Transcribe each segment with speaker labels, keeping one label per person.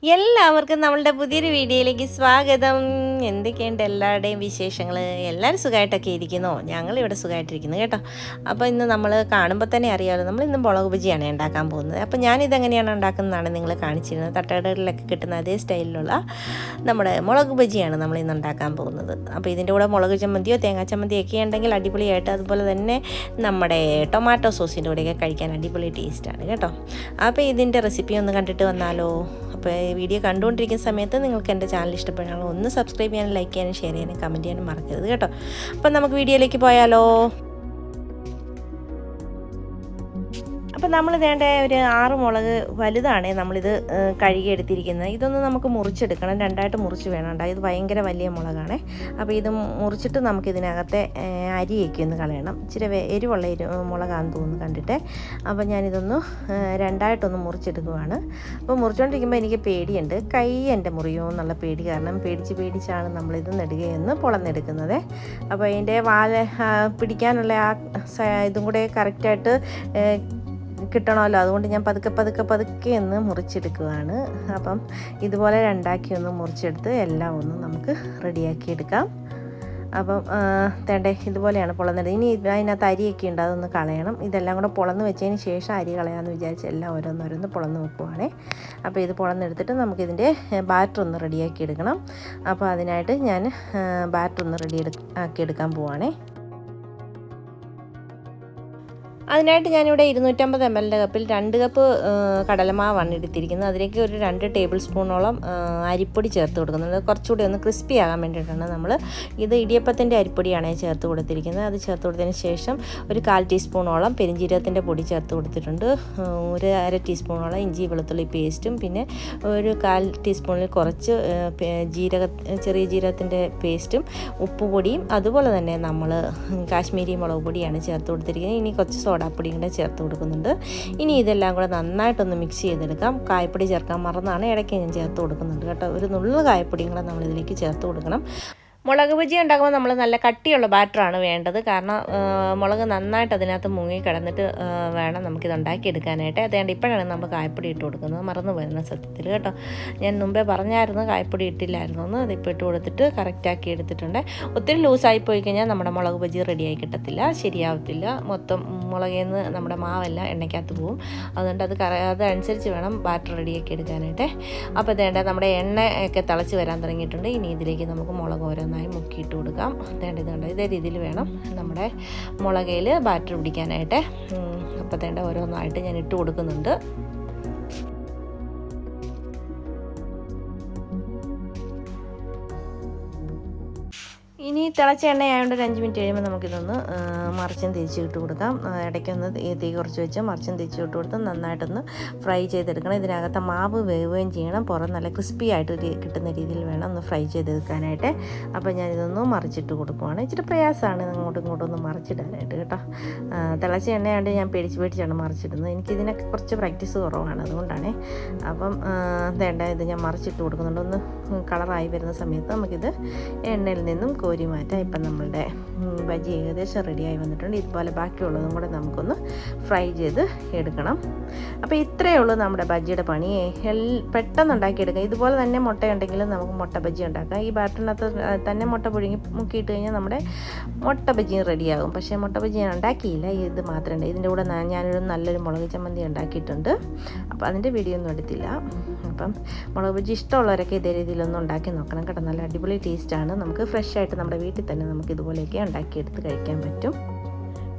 Speaker 1: എല്ലാവർക്കും നമ്മളുടെ പുതിയൊരു വീഡിയോയിലേക്ക് സ്വാഗതം. എന്തൊക്കെയുണ്ട് എല്ലാവരുടെയും വിശേഷങ്ങൾ? എല്ലാവരും സുഖമായിട്ടൊക്കെ ഇരിക്കുന്നോ? ഞങ്ങളിവിടെ സുഖമായിട്ടിരിക്കുന്നു കേട്ടോ. അപ്പോൾ ഇന്ന് നമ്മൾ കാണുമ്പോൾ തന്നെ അറിയാമല്ലോ, നമ്മൾ ഇന്ന് മുളക് ബജിയാണ് ഉണ്ടാക്കാൻ പോകുന്നത്. അപ്പോൾ ഞാനിതെങ്ങനെയാണ് ഉണ്ടാക്കുന്നതാണ് നിങ്ങൾ കാണിച്ചിരുന്നത്. തട്ടുകടകളിലൊക്കെ കിട്ടുന്ന അതേ സ്റ്റൈലിലുള്ള നമ്മുടെ മുളക് ബജിയാണ് നമ്മൾ ഇന്ന് ഉണ്ടാക്കാൻ പോകുന്നത്. അപ്പോൾ ഇതിൻ്റെ കൂടെ മുളക് ചമ്മന്തിയോ തേങ്ങാ ചമ്മന്തിയോ ഒക്കെ ഉണ്ടെങ്കിൽ അടിപൊളിയായിട്ട്, അതുപോലെ തന്നെ നമ്മുടെ ടൊമാറ്റോ സോസിൻ്റെ കൂടെയൊക്കെ കഴിക്കാൻ അടിപൊളി ടേസ്റ്റാണ് കേട്ടോ. അപ്പോൾ ഇതിൻ്റെ റെസിപ്പി ഒന്ന് കണ്ടിട്ട് വന്നാലോ? അപ്പോൾ വീഡിയോ കണ്ടുകൊണ്ടിരിക്കുന്ന സമയത്ത് നിങ്ങൾക്ക് എൻ്റെ ചാനൽ ഇഷ്ടപ്പെടാനുള്ള ഒന്ന് സബ്സ്ക്രൈബ് ചെയ്യാനും ലൈക്ക് ചെയ്യാനും ഷെയർ ചെയ്യാനും കമൻറ്റ് ചെയ്യാനും മറക്കരുത് കേട്ടോ. അപ്പോൾ നമുക്ക് വീഡിയോയിലേക്ക് പോയാലോ? അപ്പോൾ നമ്മൾ വേണ്ട ഒരു 6 മുളക് വലുതാണ് നമ്മളിത് കഴുകിയെടുത്തിരിക്കുന്നത്. ഇതൊന്ന് നമുക്ക് മുറിച്ചെടുക്കണം, രണ്ടായിട്ട് മുറിച്ച് വേണം. ഇത് ഭയങ്കര വലിയ മുളകാണ്. അപ്പോൾ ഇത് മുറിച്ചിട്ട് നമുക്കിതിനകത്തെ അരിയൊക്കെ ഒന്ന് കളയണം. ഇച്ചിരി എരിവുള്ള മുളകാണെന്ന് തോന്നുന്നു കണ്ടിട്ട്. അപ്പോൾ ഞാനിതൊന്ന് രണ്ടായിട്ടൊന്ന് മുറിച്ചെടുക്കുവാണ്. അപ്പോൾ മുറിച്ചുകൊണ്ടിരിക്കുമ്പോൾ എനിക്ക് പേടിയുണ്ട്, കൈ എൻ്റെ മുറിയോ എന്നുള്ള പേടി കാരണം പേടിച്ചാണ് നമ്മളിത് നെടുകയെന്ന് പൊളന്നെടുക്കുന്നത്. അപ്പോൾ അതിൻ്റെ പിടിക്കാനുള്ള ഇതും കൂടെ കറക്റ്റായിട്ട് കിട്ടണമല്ലോ, അതുകൊണ്ട് ഞാൻ പതുക്കെ ഒന്ന് മുറിച്ചെടുക്കുകയാണ്. അപ്പം ഇതുപോലെ രണ്ടാക്കി ഒന്ന് മുറിച്ചെടുത്ത് എല്ലാം ഒന്ന് നമുക്ക് റെഡിയാക്കി എടുക്കാം. അപ്പം തേണ്ടേ ഇതുപോലെയാണ് പൊളന്നിടുന്നത്. ഇനി അതിനകത്ത് അരിയൊക്കെ ഉണ്ട്, അതൊന്ന് കളയണം. ഇതെല്ലാം കൂടെ പൊളന്ന് വെച്ചതിന് ശേഷം അരി കളയാമെന്ന് വിചാരിച്ച് എല്ലാം ഓരോന്നോരോന്ന് പൊളന്ന് വെക്കുവാണേ. അപ്പോൾ ഇത് പൊളന്നെടുത്തിട്ട് നമുക്കിതിൻ്റെ ബാറ്റർ ഒന്ന് റെഡിയാക്കി എടുക്കണം. അപ്പോൾ അതിനായിട്ട് ഞാൻ ബാറ്റർ ഒന്ന് ആക്കി എടുക്കാൻ പോവാണേ. അതിനായിട്ട് ഞാനിവിടെ 250 ml കപ്പിൽ 2 കപ്പ് കടലമാവാണ് എടുത്തിരിക്കുന്നത്. അതിലേക്ക് ഒരു 2 ടേബിൾ സ്പൂണോളം അരിപ്പൊടി ചേർത്ത് കൊടുക്കുന്നത്. കുറച്ചുകൂടി ഒന്ന് ക്രിസ്പി ആകാൻ വേണ്ടിയിട്ടാണ്. നമ്മൾ ഇത് ഇടിയപ്പത്തിൻ്റെ അരിപ്പൊടിയാണ് ചേർത്ത് കൊടുത്തിരിക്കുന്നത്. അത് ചേർത്ത് കൊടുത്തതിന് ശേഷം ഒരു 1/4 ടീസ്പൂണോളം പെരിഞ്ജീരകത്തിൻ്റെ പൊടി ചേർത്ത് കൊടുത്തിട്ടുണ്ട്. ഒരു 1/2 ടീസ്പൂണോളം ഇഞ്ചി വെളുത്തുള്ളി പേസ്റ്റും, പിന്നെ ഒരു 1/4 ടീസ്പൂണിൽ കുറച്ച് ചെറിയ ജീരകത്തിൻ്റെ പേസ്റ്റും, ഉപ്പുപൊടിയും, അതുപോലെ തന്നെ നമ്മൾ കാശ്മീരി മുളക് പൊടിയാണ് ചേർത്ത് കൊടുത്തിരിക്കുന്നത്. ഇനി കുറച്ച് സോഡാപ്പൊടിയും കൂടെ ചേർത്ത് കൊടുക്കുന്നുണ്ട്. ഇനി ഇതെല്ലാം കൂടെ നന്നായിട്ടൊന്ന് മിക്സ് ചെയ്തെടുക്കാം. കായപ്പൊടി ചേർക്കാൻ മറന്നാണ്, ഇടയ്ക്ക് ഞാൻ ചേർത്ത് കൊടുക്കുന്നുണ്ട് കേട്ടോ. ഒരു നുള്ളു കായപ്പൊടിയും കൂടെ നമ്മളിതിലേക്ക് ചേർത്ത് കൊടുക്കണം. മുളക് ബജി ഉണ്ടാക്കുമ്പോൾ നമ്മൾ നല്ല കട്ടിയുള്ള ബാറ്ററാണ് വേണ്ടത്. കാരണം മുളക് നന്നായിട്ട് അതിനകത്ത് മുങ്ങി കിടന്നിട്ട് വേണം നമുക്കിത് ഉണ്ടാക്കിയെടുക്കാനായിട്ട്. അതുകൊണ്ട് ഇപ്പോഴാണ് നമ്മൾ കായപ്പൊടി ഇട്ട് കൊടുക്കുന്നത്, മറന്നു പോയിരുന്ന സത്യത്തിൽ കേട്ടോ. ഞാൻ മുമ്പേ പറഞ്ഞായിരുന്നു കായപ്പൊടി ഇട്ടില്ലായിരുന്നു എന്ന്. അതിപ്പോൾ ഇട്ട് കൊടുത്തിട്ട് കറക്റ്റാക്കി എടുത്തിട്ടുണ്ട്. ഒത്തിരി ലൂസായി പോയി കഴിഞ്ഞാൽ നമ്മുടെ മുളക് ബജി റെഡിയായി കിട്ടത്തില്ല, ശരിയാവത്തില്ല. മൊത്തം മുളകിൽ നിന്ന് നമ്മുടെ മാവെല്ലാം എണ്ണയ്ക്കകത്ത് പോവും. അതുകൊണ്ട് അതനുസരിച്ച് വേണം ബാറ്റർ റെഡിയാക്കി എടുക്കാനായിട്ട്. അപ്പോൾ ഇതേണ്ട നമ്മുടെ എണ്ണയൊക്കെ തിളച്ച് വരാൻ തുടങ്ങിയിട്ടുണ്ട്. ഇനി ഇതിലേക്ക് നമുക്ക് മുളക് ഓരോന്നായി മുക്കിയിട്ട് കൊടുക്കാം. ഇതുണ്ട് ഇതേ രീതിയിൽ വേണം നമ്മുടെ മുളകയിൽ ബാറ്റർ പിടിക്കാനായിട്ട്. അപ്പോൾ ഓരോന്നായിട്ട് ഞാൻ ഇട്ട് കൊടുക്കുന്നുണ്ട്. ഇനി തിളച്ച എണ്ണയായതുകൊണ്ട് ഒരു 5 മിനിറ്റ് കഴിയുമ്പോൾ നമുക്കിതൊന്ന് മറിച്ചും തിരിച്ച് ഇട്ട് കൊടുക്കാം. ഇടയ്ക്കൊന്ന് തീ കുറച്ച് വെച്ച് മറിച്ചും തിരിച്ച് ഇട്ട് കൊടുത്ത് നന്നായിട്ടൊന്ന് ഫ്രൈ ചെയ്തെടുക്കണം. ഇതിനകത്ത് മാവ് വേവുകയും ചെയ്യണം. പുറം നല്ല ക്രിസ്പി ആയിട്ട് കിട്ടുന്ന രീതിയിൽ വേണം ഒന്ന് ഫ്രൈ ചെയ്തെടുക്കാനായിട്ട്. അപ്പോൾ ഞാനിതൊന്ന് മറിച്ചിട്ട് കൊടുക്കുവാണ്. ഇച്ചിരി പ്രയാസമാണ് അങ്ങോട്ടും ഇങ്ങോട്ടും ഒന്ന് മറിച്ചിടാനായിട്ട് കേട്ടോ. തിളച്ച എണ്ണയാണ്ട് ഞാൻ പേടിച്ചാണ് മറിച്ചിടുന്നത്. എനിക്കിതിനൊക്കെ കുറച്ച് പ്രാക്ടീസ് കുറവാണ്, അതുകൊണ്ടാണ്. അപ്പം ഇത് ഞാൻ മറിച്ചിട്ട് കൊടുക്കുന്നുണ്ട്. ഒന്ന് കളറായി വരുന്ന സമയത്ത് നമുക്കിത് എണ്ണയിൽ നിന്നും കോരി മാറ്റാം. ഇപ്പം നമ്മളുടെ ബജി ഏകദേശം റെഡിയായി വന്നിട്ടുണ്ട്. ഇതുപോലെ ബാക്കിയുള്ളതും കൂടെ നമുക്കൊന്ന് ഫ്രൈ ചെയ്ത് എടുക്കണം. അപ്പോൾ ഇത്രയേ ഉള്ളൂ നമ്മുടെ ബജിയുടെ പണി. പെട്ടെന്ന് ഉണ്ടാക്കിയെടുക്കാം. ഇതുപോലെ തന്നെ മുട്ടയുണ്ടെങ്കിൽ നമുക്ക് മുട്ട ബജി ഉണ്ടാക്കാം. ഈ ബാറ്ററിനകത്ത് തന്നെ മുട്ട പുഴുങ്ങി മുക്കിയിട്ട് കഴിഞ്ഞാൽ നമ്മുടെ മുട്ട ബജിയും റെഡിയാകും. പക്ഷേ മുട്ട ബജി ഞാൻ ഉണ്ടാക്കിയില്ല, ഇത് മാത്രമേ. ഇതിൻ്റെ കൂടെ ഞാനൊരു നല്ലൊരു മുളക് ചമ്മന്തി ഉണ്ടാക്കിയിട്ടുണ്ട്. അപ്പോൾ അതിൻ്റെ വീഡിയോ ഒന്നും എടുത്തില്ല. അപ്പം മുളക് ബജി ഇഷ്ടമുള്ളവരൊക്കെ ഇതേ രീതിയിലൊന്നും ഉണ്ടാക്കി നോക്കണം കേട്ടോ. നല്ല അടിപൊളി ടേസ്റ്റാണ്. നമുക്ക് ഫ്രഷ് ആയിട്ട് നമ്മുടെ വീട്ടിൽ തന്നെ നമുക്ക് ഇതുപോലെയൊക്കെ ഉണ്ടാക്കിയെടുത്ത് കഴിക്കാൻ പറ്റും.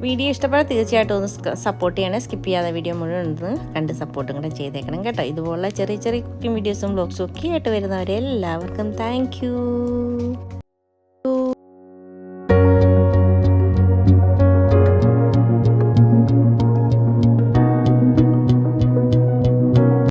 Speaker 1: വീഡിയോ ഇഷ്ടപ്പെട്ടാൽ തീർച്ചയായിട്ടും ഒന്ന് സപ്പോർട്ട് ചെയ്യണേ. സ്കിപ്പ് ചെയ്യാതെ വീഡിയോ മുഴുവൻ ഒന്ന് കണ്ട് സപ്പോർട്ടും കൂടെ ചെയ്തേക്കണം കേട്ടോ. ഇതുപോലുള്ള ചെറിയ കുക്കിംഗ് വീഡിയോസും വ്ലോഗ്സും ഒക്കെ ആയിട്ട് വരുന്നവരെ എല്ലാവർക്കും താങ്ക് യു.